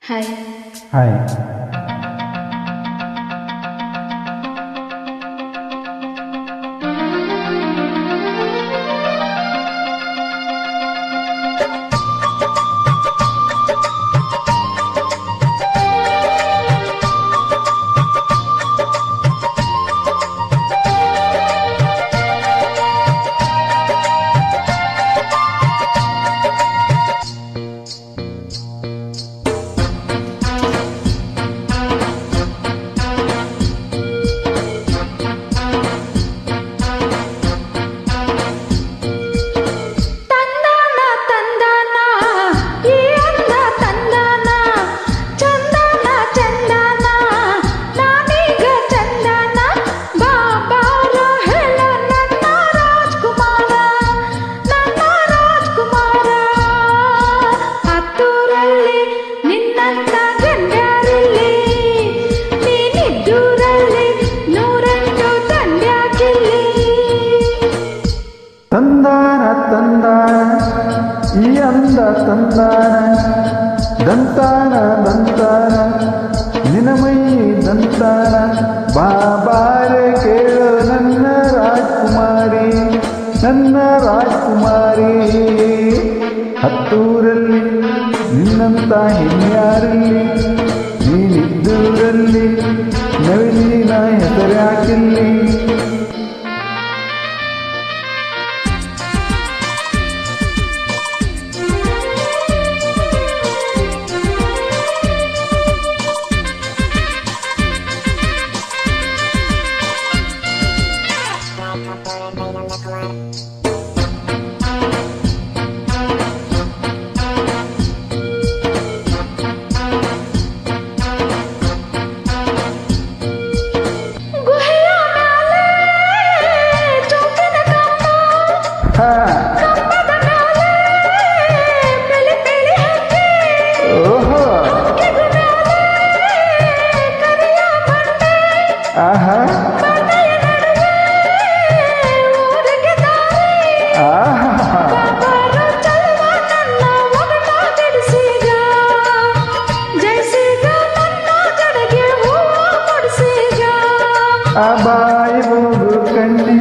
Hi. Hi. ತಂದಾನ ತಂದಾನ ಈ ಅಂದ ತಂದಾನ ದಂತಾನ ದಂತಾನ ನಿನಮೈ ದಂತಾನ ಬಾಬಾರೆ ಕೇಳು ನನ್ನ ರಾಜ್ಕುಮಾರಿ ನನ್ನ ರಾಜ್ಕುಮಾರಿ ಹತ್ತೂರಲ್ಲಿ ನಿನ್ನಂತ ಹೆಣ್ಯಾರಲ್ಲಿ ನೀನಿದ್ದೂರಲ್ಲಿ ನವಿಲಿನ ಹೆಸರ್ಯಾಕಿಲ್ಲಿ ಆಹಾ ಆ ಬಾಯಿ ಹೋಗು ಕಣ್ಣೆ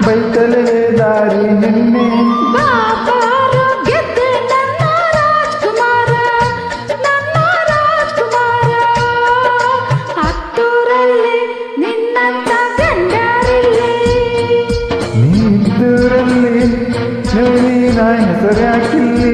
ಬೈತಲೇ ದಾರಿ ನಿನ್ನೆ ನೀದ್ದೂರಲ್ಲಿ ನವೀನ ಹೆಸರ್ಯಾಕಿಲ್ಲಿ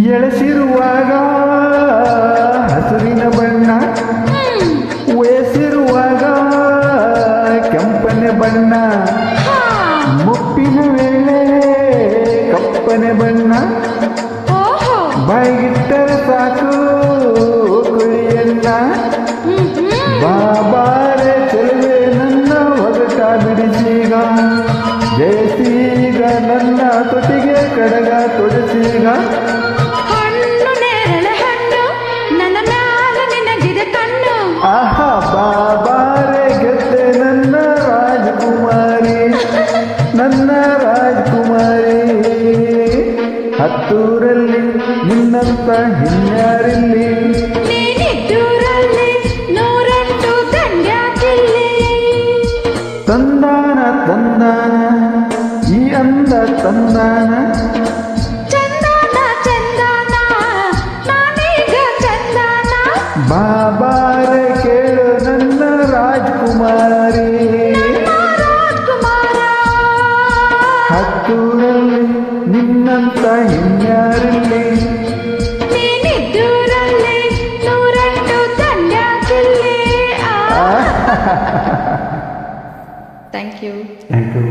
ಎಳೆಸಿರುವಾಗ ಹಸುರಿನ ಬಣ್ಣ ವಯಸ್ಸಿರುವಾಗ ಕೆಂಪನೆ ಬಣ್ಣ ಮುಪ್ಪಿನ ವೇಳೆ ಕಪ್ಪನೆ ಬಣ್ಣ ಬಾಯಿಗಿಟ್ಟರೆ ಸಾಕು ಕುಳಿಯನ್ನ ಬಾಬಾರೆ ಚೆಲುವೆ ನನ್ನ ಒಗಟ ಬಿಡಿಸೀಗ ಜಯಸೀಗ ನನ್ನ ತೊಟ್ಟಿಗೆ ಕಡಗ ತೊಡಸೀಗ ಆಹಾ ಬಾಬಾರೆ ಗೆದ್ದೆ ನನ್ನ ರಾಜಕುಮಾರಿ ನನ್ನ ರಾಜಕುಮಾರಿ ಹತ್ತೂರಲ್ಲಿ ನಿನ್ನಂತ ಹಿನ್ಯಾರಿಲ್ಲಿ ತಂದಾನ ತಂದಾನ ಈ ಅಂದ ತಂದಾನ ಬಾಬಾರೆ ಕೇಳು ನನ್ನ ರಾಜ್ಕುಮಾರಿ ಹತ್ತೂರಲ್ಲಿ ನಿನ್ನಂತ ಹೆಣ್ಯಾರಲ್ಲಿ ಥ್ಯಾಂಕ್ ಯು. Thank you.